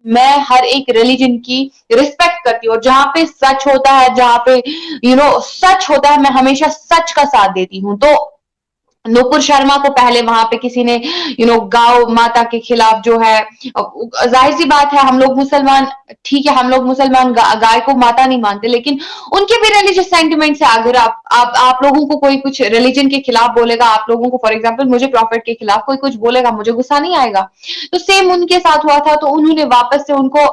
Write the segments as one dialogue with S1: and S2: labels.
S1: मैं हर एक रिलीजन की रिस्पेक्ट करती हूँ, और जहाँ पे सच होता है, जहाँ पे सच होता है, मैं हमेशा सच का साथ देती हूँ। तो नुपुर शर्मा को पहले वहां पे किसी ने गौ माता के खिलाफ जो है, जाहिर सी बात है, हम लोग मुसलमान, ठीक है, हम लोग मुसलमान गाय को माता नहीं मानते, लेकिन उनके भी रिलीजियस सेंटिमेंट्स है। अगर आप लोगों को कोई कुछ रिलीजन के खिलाफ बोलेगा, आप लोगों को फॉर एग्जांपल मुझे प्रॉफिट के खिलाफ कोई कुछ बोलेगा, मुझे गुस्सा नहीं आएगा। तो सेम उनके साथ हुआ था, तो उन्होंने वापस से उनको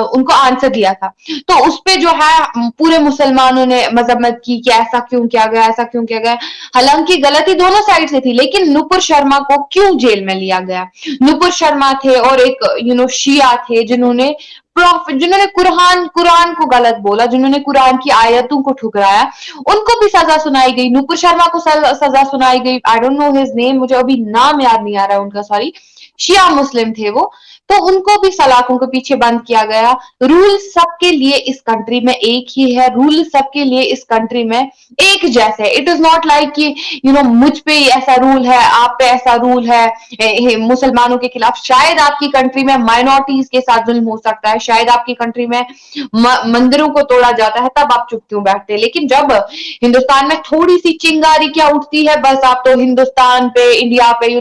S1: उनको आंसर दिया था। तो उस पे जो है पूरे मुसलमानों ने मजम्मत की कि ऐसा क्यों किया गया, ऐसा क्यों किया गया। हालांकि गलती दोनों साइड से थी, लेकिन नुपुर शर्मा को क्यों जेल में लिया गया? नुपुर शर्मा थे और एक शिया थे जिन्होंने कुरान को गलत बोला, जिन्होंने कुरान की आयतों को ठुकराया, उनको भी सजा सुनाई गई। नुपुर शर्मा को सजा सुनाई गई। I don't know his name, मुझे अभी नाम याद नहीं आ रहा है उनका, सॉरी। शिया मुस्लिम थे वो, तो उनको भी सलाखों के पीछे बंद किया गया। रूल सबके लिए इस कंट्री में एक ही है, रूल सबके लिए इस कंट्री में एक जैसे। इट इज नॉट लाइक कि मुझ पे ऐसा रूल है, आप पे ऐसा रूल है मुसलमानों के खिलाफ। शायद आपकी कंट्री में माइनॉरिटीज के साथ जुल्म हो सकता है, शायद आपकी कंट्री में मंदिरों को तोड़ा जाता है, तब आप चुप क्यों बैठते हैं। लेकिन जब हिंदुस्तान में थोड़ी सी चिंगारी क्या उठती है, बस आप तो हिंदुस्तान पे, इंडिया पे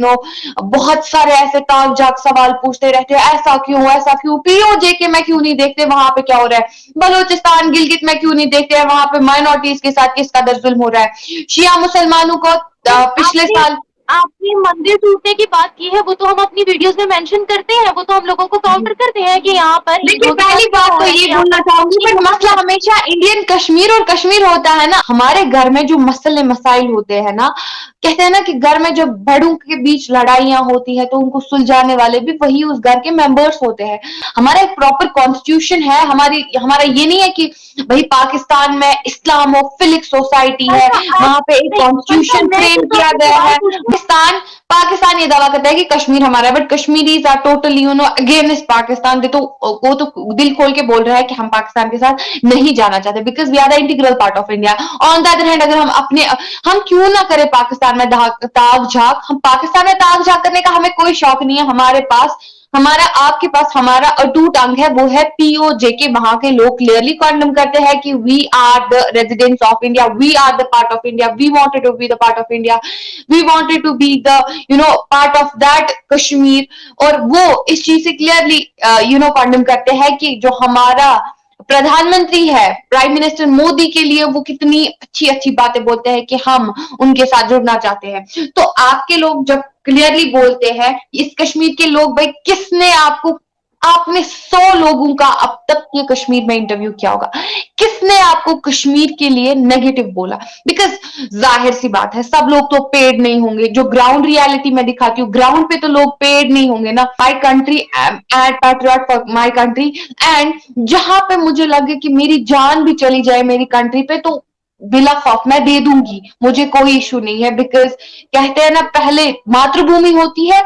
S1: बहुत सारे ऐसे ताक झाक सवाल पूछते रहते हैं, ऐसा क्यों, ऐसा क्यों, पीओजे के में क्यों नहीं देखते वहां पे क्या हो रहा है, बलोचिस्तान गिलगित में क्यों नहीं देखते हैं वहां पे माइनॉरिटीज के साथ किस कदर जुल्म हो रहा है। शिया मुसलमानों को पिछले साल
S2: आपने मंदिर टूटने की बात की है, वो तो हम अपनी वीडियोस में मेंशन करते हैं, वो तो हम लोगों को काउंटर करते हैं कि यहाँ पर
S1: देखिए, पहली बात तो ये बोलना चाहूंगी, पर मसला हमेशा इंडियन कश्मीर और कश्मीर होता है ना। हमारे घर में जो मसले मसाइल होते हैं ना, कहते हैं ना कि घर में जब बड़ों के बीच लड़ाइयां होती है तो उनको सुलझाने वाले भी वही उस घर के मेंबर्स होते हैं। हमारा एक प्रॉपर कॉन्स्टिट्यूशन है, हमारा ये नहीं है कि भाई पाकिस्तान में इस्लामोफिलिक सोसाइटी है, वहां पे एक कॉन्स्टिट्यूशन फ्रेम किया गया है। पाकिस्तान ये दावा करता है कि कश्मीर हमारा है, but Kashmiris are totally against Pakistan. वो तो दिल खोल के बोल रहा है कि हम पाकिस्तान के साथ नहीं जाना चाहते, because we are the integral part of India. On the other hand, अगर हम क्यों ना करें पाकिस्तान में ताक झाक, हम पाकिस्तान में ताक झाक करने का हमें कोई शौक नहीं है। आपके पास हमारा अटूट अंग है, वो है पीओजे के। वहां के लोग क्लियरली कॉन्डम करते हैं कि we are the residents of India, we are the part of India, we wanted to be the part of India, we wanted to be the part of that Kashmir. और वो इस चीज से क्लियरली कॉन्डम करते हैं कि जो हमारा प्रधानमंत्री है, प्राइम मिनिस्टर मोदी के लिए वो कितनी अच्छी अच्छी बातें बोलते हैं कि हम उनके साथ जुड़ना चाहते हैं। तो आपके लोग जब क्लियरली बोलते हैं, इस कश्मीर के लोग, भाई आपने 100 लोगों का अब तक ये कश्मीर में इंटरव्यू किया होगा, किसने आपको कश्मीर के लिए नेगेटिव बोला? बिकॉज जाहिर सी बात है, सब लोग तो पेड नहीं होंगे। जो ग्राउंड रियलिटी में दिखाती हूँ, ग्राउंड पे तो लोग पेड नहीं होंगे ना। My country and patriot for my country, and जहां पे मुझे लगे कि मेरी जान भी चली जाए मेरी कंट्री पे, तो बिला खौफ मैं दे दूंगी, मुझे कोई इशू नहीं है। बिकॉज कहते हैं ना, पहले मातृभूमि होती है।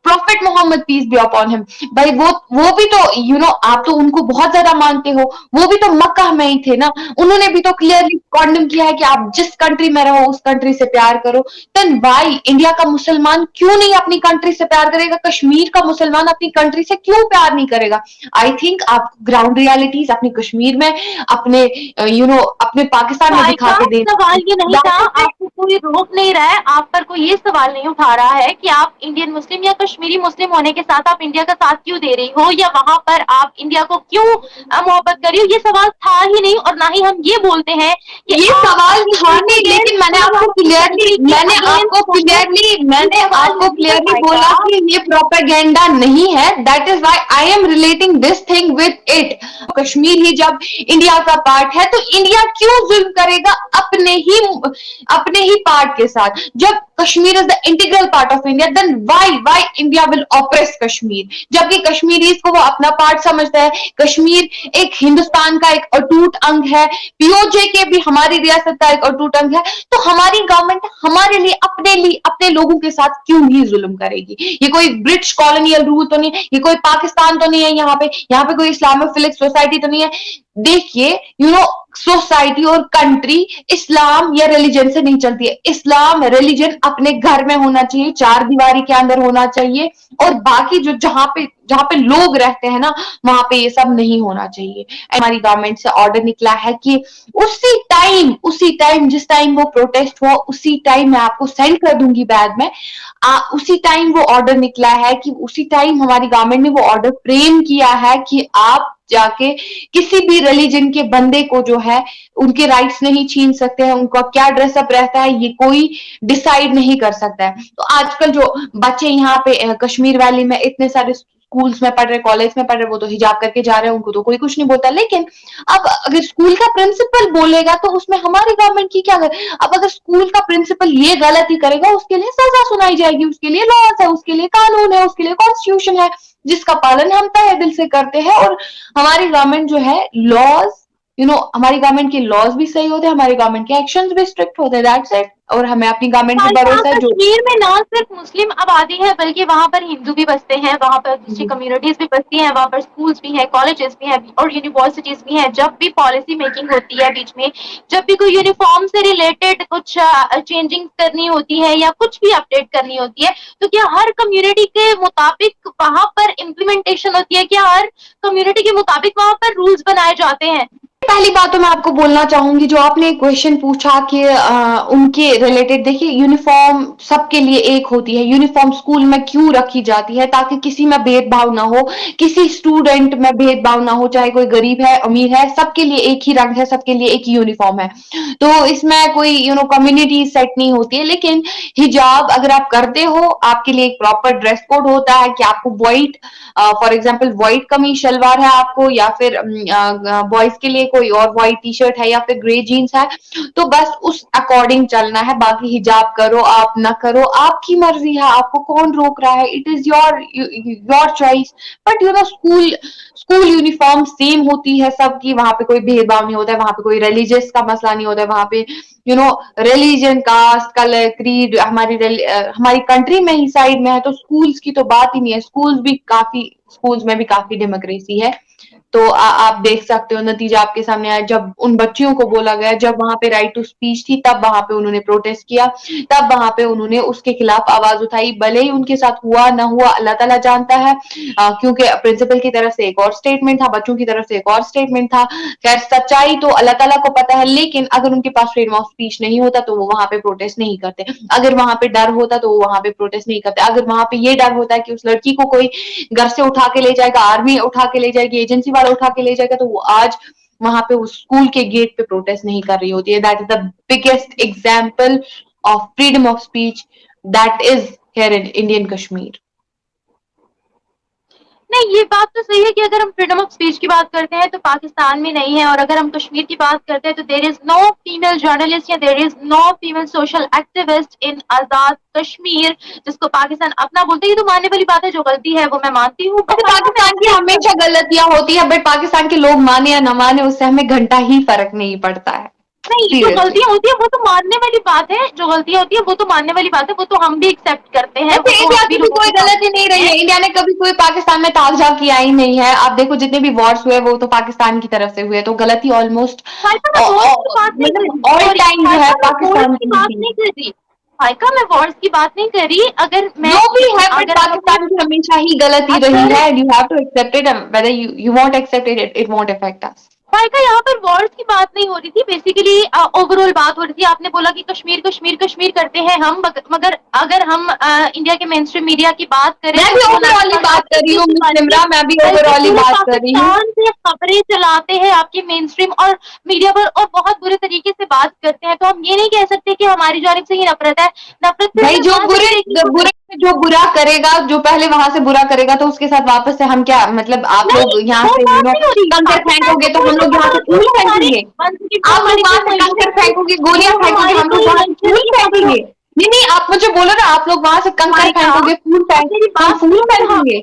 S1: Prophet Mohammad peace be upon him, भाई वो भी तो आप तो उनको बहुत ज्यादा मानते हो, वो भी तो मक्का में ही थे ना। उन्होंने भी तो क्लियरली कॉन्डम किया है कि आप जिस कंट्री में रहो उस कंट्री से प्यार करो। देन वाई इंडिया का मुसलमान क्यों नहीं अपनी कंट्री से प्यार करेगा? कश्मीर का मुसलमान अपनी कंट्री से क्यों प्यार नहीं करेगा? आई थिंक आप ग्राउंड रियलिटीज अपने कश्मीर में, अपने अपने पाकिस्तान में दिखा के दे।
S2: सवाल ये नहीं था, आपको कोई रोक नहीं रहा है, आप पर कोई ये सवाल नहीं उठा रहा है कि आप इंडियन मुस्लिम या कश्मीरी मुस्लिम होने के साथ आप इंडिया का साथ क्यों दे रही हो, या वहां पर आप इंडिया को क्यों मोहब्बत कर रही हो। ये सवाल था ही नहीं, और ना ही हम ये बोलते हैं कि
S1: ये सवाल था नहीं। लेकिन मैंने आपको क्लियरली बोला कि ये प्रोपेगेंडा नहीं है। That is why I am relating this thing with it. Kashmir ही जब इंडिया का पार्ट है, तो इंडिया क्यों जुल्म करेगा अपने ही पार्ट के साथ? जब Kashmir is the integral part of India, then why India will oppress Kashmir? जबकि कश्मीरीज को वो अपना पार्ट समझता है। कश्मीर एक हिंदुस्तान का एक अटूट अंग है, पीओजे के भी हमारी रियासत का एक अटूट अंग है। तो हमारी गवर्नमेंट हमारे लिए अपने लोगों के साथ क्यों ही जुल्म करेगी? ये कोई ब्रिटिश कॉलोनियल रूल तो नहीं, ये कोई पाकिस्तान तो नहीं है। यहाँ पे कोई इस्लामोफिलिक सोसाइटी तो नहीं है। देखिए सोसाइटी और कंट्री इस्लाम या रिलीजन से नहीं चलती है। इस्लाम रिलीजन अपने घर में होना चाहिए, चार दीवारी के अंदर होना चाहिए, और बाकी जो जहां पे लोग रहते हैं ना, वहां पे ये सब नहीं होना चाहिए। हमारी गवर्नमेंट से ऑर्डर निकला है कि उसी टाइम जिस टाइम वो प्रोटेस्ट हुआ, उसी टाइम मैं आपको सेंड कर दूंगी बाद में। उसी टाइम वो ऑर्डर निकला है कि उसी टाइम हमारी गवर्नमेंट ने वो ऑर्डर फ्रेम किया है कि आप जाके किसी भी रिलीजन के बंदे को जो है उनके राइट्स नहीं छीन सकते हैं, उनका क्या ड्रेसअप रहता है ये कोई डिसाइड नहीं कर सकता है। तो आजकल जो बच्चे यहाँ पे कश्मीर वैली में इतने सारे स्कूल्स में पढ़ रहे, कॉलेज में पढ़ रहे, वो तो हिजाब करके जा रहे हैं, उनको तो कोई कुछ नहीं बोलता। लेकिन अब अगर स्कूल का प्रिंसिपल बोलेगा तो उसमें हमारी गवर्नमेंट की क्या कर। अब अगर स्कूल का प्रिंसिपल ये गलती करेगा, उसके लिए सजा सुनाई जाएगी, उसके लिए लॉज है, उसके लिए कानून है, उसके लिए कॉन्स्टिट्यूशन है, जिसका पालन हम तहे दिल से करते हैं। और हमारी गवर्नमेंट जो है लॉज, हमारी गवर्नमेंट के लॉज भी सही होते हैं, हमारी गवर्नमेंट के एक्शंस भी स्ट्रिक्ट होते हैं, दैट्स इट। और हमें अपनी गवर्नमेंट पे भरोसा है। जो
S2: कश्मीर में ना सिर्फ मुस्लिम आबादी है बल्कि वहाँ पर हिंदू भी बसते हैं, वहाँ पर दूसरी कम्युनिटीज भी बसती हैं, वहाँ पर स्कूल्स भी हैं, कॉलेजेस भी हैं और यूनिवर्सिटीज भी हैं। जब भी पॉलिसी मेकिंग होती है बीच में, जब भी कोई यूनिफॉर्म से रिलेटेड कुछ चेंजिंग करनी होती है या कुछ भी अपडेट करनी होती है, तो क्या हर कम्युनिटी के मुताबिक वहाँ पर इम्प्लीमेंटेशन होती है? क्या हर कम्युनिटी के मुताबिक वहाँ पर रूल्स बनाए जाते हैं?
S1: पहली बात तो मैं आपको बोलना चाहूंगी, जो आपने क्वेश्चन पूछा कि उनके रिलेटेड, देखिए यूनिफॉर्म सबके लिए एक होती है। यूनिफॉर्म स्कूल में क्यों रखी जाती है? ताकि किसी में भेदभाव ना हो, किसी स्टूडेंट में भेदभाव ना हो, चाहे कोई गरीब है अमीर है, सबके लिए एक ही रंग है, सबके लिए एक ही यूनिफॉर्म है। तो इसमें कोई कम्युनिटी सेट नहीं होती है। लेकिन हिजाब अगर आप करते हो, आपके लिए एक प्रॉपर ड्रेस कोड होता है कि आपको व्हाइट, फॉर एग्जाम्पल व्हाइट कमीज शलवार है आपको, या फिर बॉयज के लिए कोई और व्हाइट टी शर्ट है या फिर ग्रे जीन्स है, तो बस उस अकॉर्डिंग चलना है। बाकी हिजाब करो आप ना करो आपकी मर्जी है, आपको कौन रोक रहा है, it is your choice. But school uniform same होती है सबकी, वहां पे कोई भेदभाव नहीं होता है, वहां पे कोई रिलीजियस का मसला नहीं होता है, वहां पे रिलीजन, कास्ट, कलर, क्रीड हमारी कंट्री में ही साइड में है। तो स्कूल्स की तो बात ही नहीं है। स्कूल्स में भी काफी डेमोक्रेसी है। तो आप देख सकते हो, नतीजा आपके सामने आया। जब उन बच्चियों को बोला गया, जब वहां पे राइट टू स्पीच थी, तब वहां पे उन्होंने प्रोटेस्ट किया, तब वहां पे उन्होंने उसके खिलाफ आवाज उठाई। भले ही उनके साथ हुआ ना हुआ अल्लाह ताला जानता है, क्योंकि प्रिंसिपल की तरफ से एक और स्टेटमेंट था, बच्चों की तरफ से एक और स्टेटमेंट था। खैर सच्चाई तो अल्लाह ताला को पता है, लेकिन अगर उनके पास फ्रीडम ऑफ स्पीच नहीं होता तो वो वहां पे प्रोटेस्ट नहीं करते। अगर वहां पे डर होता तो वो वहां पे प्रोटेस्ट नहीं करते। अगर वहां पे ये डर होता है कि उस लड़की को कोई घर से उठा के ले जाएगा, आर्मी उठा के ले जाएगी, एजेंसी वाला उठा के ले जाएगा, तो वो आज वहां पे उस स्कूल के गेट पे प्रोटेस्ट नहीं कर रही होती है। That is the biggest example of freedom of speech that is here in Indian Kashmir.
S2: नहीं, ये बात तो सही है कि अगर हम फ्रीडम ऑफ स्पीच की बात करते हैं तो पाकिस्तान में नहीं है, और अगर हम कश्मीर की बात करते हैं तो there is no female journalist या there is no female social activist in Azad Kashmir, जिसको पाकिस्तान अपना बोलते हैं। ये तो मानने वाली बात है, जो गलती है वो मैं मानती हूँ।
S1: पाकिस्तान की हमेशा गलतियां होती है, बट पाकिस्तान के लोग माने या न माने उससे हमें घंटा ही फर्क नहीं पड़ता है।
S2: नहीं, जो गलतियां होती है वो तो मानने वाली बात है, जो गलतियां होती है वो तो मानने वाली बात है, वो तो हम भी एक्सेप्ट करते हैं।
S1: इंडिया की भी कोई गलती नहीं रही है। इंडिया ने कभी कोई पाकिस्तान में ताकझाक किया ही नहीं है। आप देखो जितने भी वॉर्स हुए वो तो पाकिस्तान की तरफ से हुए, तो गलती ऑलमोस्ट ऑल टाइम जो है पाकिस्तान की
S2: बात नहीं कर रही। हाइका, मैं वॉर्स की बात नहीं कर रही। अगर मैं
S1: जो भी है, बट पाकिस्तान की हमेशा ही गलती रही है, and you have to accept it, whether you won't accept it, it won't affect us.
S2: का यहाँ पर वॉर्स की बात नहीं हो रही थी, बेसिकली ओवरऑल बात हो रही थी। आपने बोला कि कश्मीर कश्मीर कश्मीर करते हैं हम, मगर अगर हम इंडिया के मेन स्ट्रीम मीडिया की बात करें,
S1: मैं भी ओवरऑल ही बात कर रही हूँ सिमरा, मैं भी ओवरऑल ही बात कर रही हूँ।
S2: से खबरें चलाते हैं आपके मेन स्ट्रीम और मीडिया पर और बहुत बुरे तरीके से बात करते हैं, तो हम ये नहीं कह सकते कि हमारी जानिब से ही नफरत है। नफरत
S1: भाई जो बुरा करेगा, जो पहले वहां से बुरा करेगा, तो उसके साथ वापस से हम क्या, मतलब आप लोग यहाँ से कंकर फेंकोगे तो हम लोग यहाँ से फूल फेंकेंगे। आप लोग वहां से कंकर फेंकोगे, गोलियां फेंकोगे, हम लोग वहां से फूल फेंकेंगे। नहीं, आप मुझे बोलो ना, आप लोग वहां से कंकर फेंकोगे, हम फूल फेंकेंगे।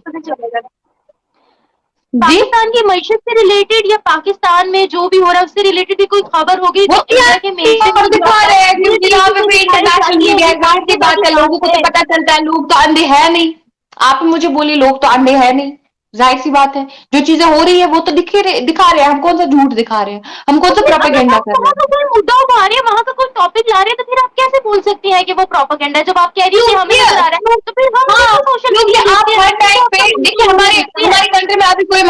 S2: पाकिस्तान की मईशत से रिलेटेड या पाकिस्तान में जो भी हो रहा है उससे रिलेटेड भी कोई खबर होगी तो इंडिया के
S1: दिखा रहे हैं, क्योंकि यहाँ पे भी इंटरनेशनल मीडिया जाहिर सी बात है, लोगों को तो पता चलता है। लोग तो अंधे है नहीं, आप मुझे बोलिए, लोग तो अंधे है नहीं, जाहिर सी बात है, जो चीजें हो रही है वो तो दिखा रहे हैं, हम कौन सा झूठ दिखा रहे हैं, हम कौन
S2: तो
S1: सा
S2: फिर अगर
S1: प्रोपेगेंडा
S2: आप
S1: कर रहे
S2: वहाँ
S1: हैं।
S2: का कोई मुद्दा उठा रहे हैं, वहाँ का कोई टॉपिक ला रहे हैं, तो फिर आप कैसे बोल सकती हैं कि वो प्रोपेगेंडा है? जब आप कह रही हैं कि हमें
S1: क्योंकि
S2: नज़र आ रहा है, तो फिर हम
S1: हाँ,
S2: देखो सोशल
S1: क्योंकि
S2: मीडिया
S1: आप
S2: देखते हैं,
S1: हर टाइम
S2: तो
S1: पे
S2: आपका मुँह
S1: देखिए,
S2: खोल के
S1: हमारे
S2: देखते हैं।
S1: हमारी कंट्री में अभी कोई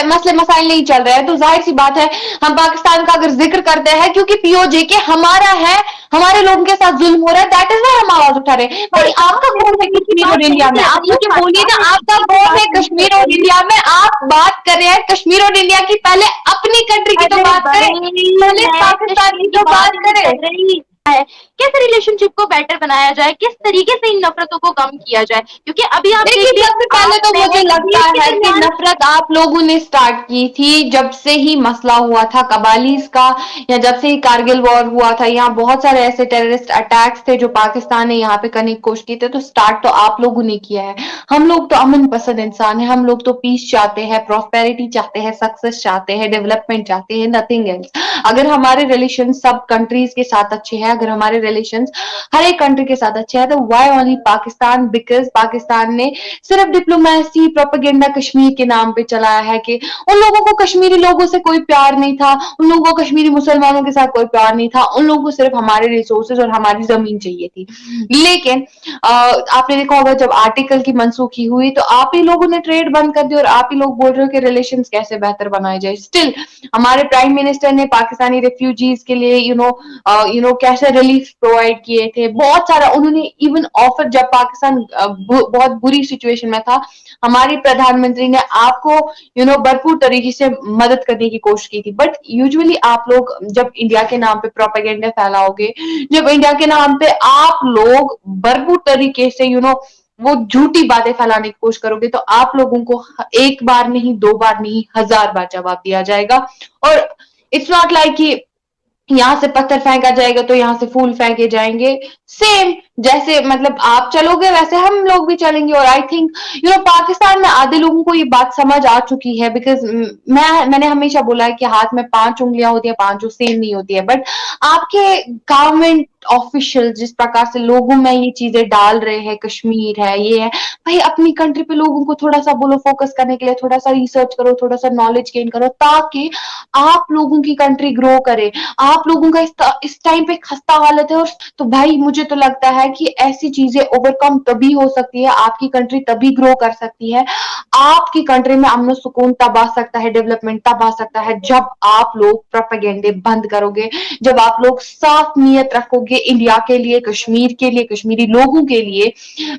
S1: मसले मसाइल नहीं चल रहे हैं, तो जाहिर सी बात है हम पाकिस्तान का अगर जिक्र करते हैं, क्योंकि पीओजे हमारा है, हमारे लोगों के साथ जुल्म हो रहा है, दैट इज वाई हम आवाज उठा रहे हैं। भाई आपका
S2: पाकिस्तान में
S1: कौन है
S2: जुल्म की
S1: कश्मीर
S2: बात
S1: और
S2: नहीं
S1: इंडिया में?
S2: कर
S1: आप
S2: रही हूँ,
S1: मुझे बोलिए
S2: पाकिस्तान
S1: ना,
S2: में
S1: आपका
S2: जुल्म की
S1: कौन
S2: बात
S1: है
S2: नहीं कर
S1: कश्मीर और
S2: रही।
S1: इंडिया में? आप बात कर रहे हैं कश्मीर और इंडिया की, पहले अपनी कंट्री की तो
S2: अरे
S1: बात करें,
S2: भाई,
S1: पहले
S2: मैं
S1: पाकिस्तान
S2: कश्मीर
S1: की
S2: की
S1: तो
S2: बात
S1: बात
S2: ही नहीं
S1: करें।
S2: कर रही है। कैसे रिलेशनशिप को बेटर बनाया जाए, किस तरीके से इन नफरतों को कम किया जाए, क्योंकि अभी आप
S1: देखिए,
S2: देखिए,
S1: सबसे पहले
S2: आप
S1: तो
S2: मैं
S1: मुझे लगता
S2: कश्मीर के
S1: है कि
S2: दरमियान
S1: नफरत आप लोगों ने स्टार्ट की थी जब से ही मसला हुआ था कबालीज का, या जब से ही कारगिल वॉर हुआ था। यहाँ बहुत सारे ऐसे टेररिस्ट अटैक्स थे जो पाकिस्तान ने यहाँ पे करने की कोशिश की थी, तो स्टार्ट तो आप लोगों ने किया है। हम लोग तो अमन पसंद इंसान है, हम लोग तो पीस चाहते हैं, प्रॉस्पेरिटी चाहते हैं, सक्सेस चाहते हैं, डेवलपमेंट चाहते हैं, नथिंग एल्स। अगर हमारे रिलेशन सब कंट्रीज के साथ अच्छे हैं, अगर हमारे रिलेशन हर एक कंट्री के साथ अच्छे हैं, तो why only Pakistan? Because Pakistan ने सिर्फ डिप्लोमेसी प्रोपेगेंडा कश्मीर के नाम पे चलाया है, कि उन लोगों को कश्मीरी लोगों से कोई प्यार नहीं था, उन लोगों को कश्मीरी मुसलमानों के साथ कोई प्यार नहीं था, उन लोगों को सिर्फ हमारे रिसोर्सेज और हमारी जमीन चाहिए थी। लेकिन आपने देखा होगा जब आर्टिकल की मनसूखी हुई, तो आप ही लोगों ने ट्रेड बंद कर दिया और आप ही लोग बोल रहे हो कि रिलेशन कैसे बेहतर बनाए जाए। स्टिल हमारे प्राइम मिनिस्टर ने पाकिस्तानी रेफ्यूजीज के लिए कैसे रिलीफ प्रोवाइड किए थे, बहुत सारा उन्होंने इवन ऑफर, जब पाकिस्तान बहुत बुरी सिचुएशन में था, हमारी प्रधानमंत्री ने आपको भरपूर तरीके से मदद करने की कोशिश की थी। बट यूजुअली आप लोग जब इंडिया के नाम पे प्रोपेगेंडा फैलाओगे, जब इंडिया के नाम पे आप लोग भरपूर तरीके से वो झूठी बातें फैलाने की कोशिश करोगे, तो आप लोगों को एक बार नहीं, दो बार नहीं, 1000 बार जवाब दिया जाएगा। और इट्स नॉट लाइक कि यहाँ से पत्थर फेंका जाएगा तो यहाँ से फूल फेंके जाएंगे। सेम जैसे मतलब आप चलोगे वैसे हम लोग भी चलेंगे। और आई थिंक पाकिस्तान में आधे लोगों को ये बात समझ आ चुकी है, बिकॉज मैंने हमेशा बोला है कि हाथ में 5 उंगलियां होती है, पांचों सेम नहीं होती है। बट आपके गवर्नमेंट ऑफिशियल जिस प्रकार से लोगों में ये चीजें डाल रहे हैं, कश्मीर है, ये है, भाई अपनी कंट्री पे लोगों को थोड़ा सा बोलो फोकस करने के लिए, थोड़ा सा रिसर्च करो, थोड़ा सा नॉलेज गेन करो, ताकि आप लोगों की कंट्री ग्रो करे। आप लोगों का इस टाइम पे खस्ता हालत है। और तो भाई मुझे तो लगता है कि ऐसी चीजें ओवरकम तभी हो सकती है, आपकी कंट्री तभी ग्रो कर सकती है, आपकी कंट्री में अमन सुकून तब आ सकता है, डेवलपमेंट तब आ सकता है, जब आप लोग प्रोपेगेंडे बंद करोगे, जब आप लोग साफ नीयत रखोगे इंडिया के लिए, कश्मीर के लिए, कश्मीरी लोगों के लिए,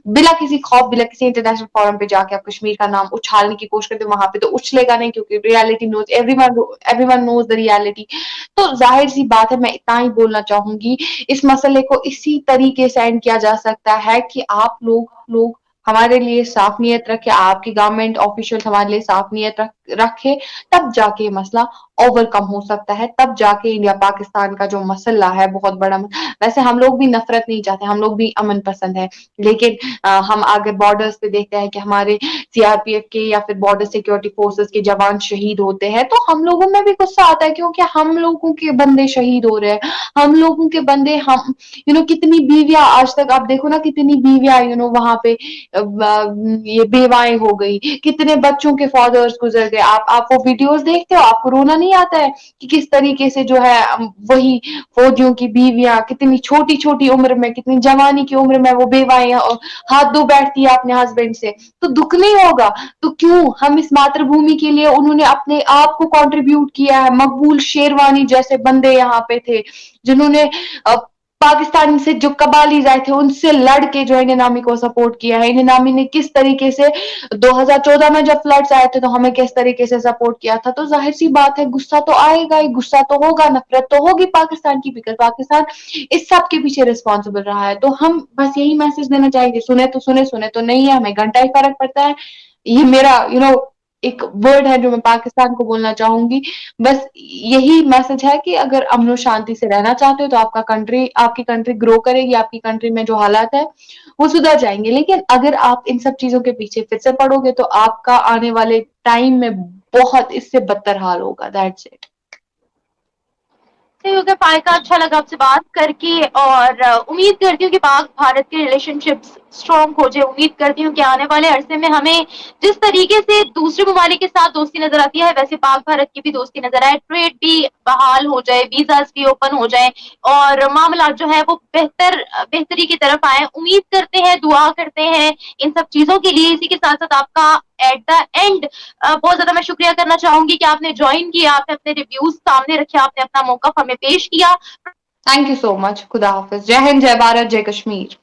S1: बिना किसी खौफ, बिना किसी इंटरनेशनल फोरम पे जाके आप कश्मीर का नाम उछालने की कोशिश करते, वहां पे तो उछलेगा नहीं, क्योंकि reality knows everyone knows the reality. तो जाहिर सी बात है, मैं इतना ही बोलना चाहूंगी, इस मसले को इसी तरीके से एंड किया जा सकता है कि आप लोग हमारे लिए साफ नीयत रखे, आपकी गवर्नमेंट ऑफिशियल हमारे लिए साफ नीयत रखे, तब जाके मसला ओवरकम हो सकता है, तब जाके इंडिया पाकिस्तान का जो मसला है बहुत बड़ा वैसे हम लोग भी नफरत नहीं चाहते, हम लोग भी अमन पसंद है। लेकिन हम आगे बॉर्डर्स पे देखते हैं कि हमारे सीआरपीएफ के या फिर बॉर्डर सिक्योरिटी फोर्सेस के जवान शहीद होते हैं, तो हम लोगों में भी गुस्सा आता है, क्योंकि हम लोगों के बंदे शहीद हो रहे हैं, हम लोगों के बंदे, हम कितनी बीवियां, आज तक आप देखो ना कितनी बीवियां वहां पे ये बेवाएं हो गई, कितने बच्चों के फादर्स गुजर गए। आप वो वीडियोस देखते हो, आपको रोना नहीं आता है कि किस तरीके से जो है वही फौजियों की बीवियां कितनी छोटी छोटी उम्र में, कितनी जवानी की उम्र में वो बेवाएं हाथ धो बैठती है अपने हस्बैंड से, तो दुख नहीं होगा? तो क्यों हम इस मातृभूमि के लिए, उन्होंने अपने आप को कंट्रीब्यूट किया है, मकबूल शेरवानी जैसे बंदे यहाँ पे थे जिन्होंने पाकिस्तान से जो कबालीज आए थे उनसे लड़ के जो इंडियन आर्मी को सपोर्ट किया है। इंडियन आर्मी ने किस तरीके से 2014 में जब फ्लड्स आए थे तो हमें किस तरीके से सपोर्ट किया था। तो जाहिर सी बात है गुस्सा तो आएगा ही, गुस्सा तो होगा, नफरत तो होगी पाकिस्तान की, बिकॉज पाकिस्तान इस सब के पीछे रिस्पॉन्सिबल रहा है। तो हम बस यही मैसेज देना चाहेंगे, सुने तो सुने, सुने तो नहीं है, हमें घंटा ही फर्क पड़ता है। ये मेरा एक वर्ड है जो मैं पाकिस्तान को बोलना चाहूंगी। बस यही मैसेज है कि अगर अमन और शांति से रहना चाहते हो तो आपकी कंट्री ग्रो करेगी, आपकी कंट्री में जो हालात है वो सुधर जाएंगे। लेकिन अगर आप इन सब चीजों के पीछे फिर से पड़ोगे तो आपका आने वाले टाइम में बहुत इससे बदतर हाल होगा। That's it.
S2: फायका, अच्छा लगा आपसे बात करके, और उम्मीद करती हूँ कि पाक भारत के रिलेशनशिप्स स्ट्रॉन्ग हो जाए। उम्मीद करती हूँ कि आने वाले अरसे में हमें जिस तरीके से दूसरे ममालिक के साथ दोस्ती नजर आती है, वैसे पाक भारत की भी दोस्ती नजर आए, ट्रेड भी बहाल हो जाए, वीजाज भी ओपन हो जाए और मामला जो है वो बेहतरी की तरफ आए। उम्मीद करते हैं, दुआ करते हैं इन सब चीजों के लिए। इसी के साथ साथ आपका एट द एंड बहुत ज्यादा मैं शुक्रिया करना चाहूंगी कि आपने ज्वाइन किया, आपने अपने रिव्यूज सामने रखे, आपने अपना मौका हमें पेश किया।
S1: Thank you so much. खुदा हाफिज। जय हिंद, जय भारत, जय कश्मीर।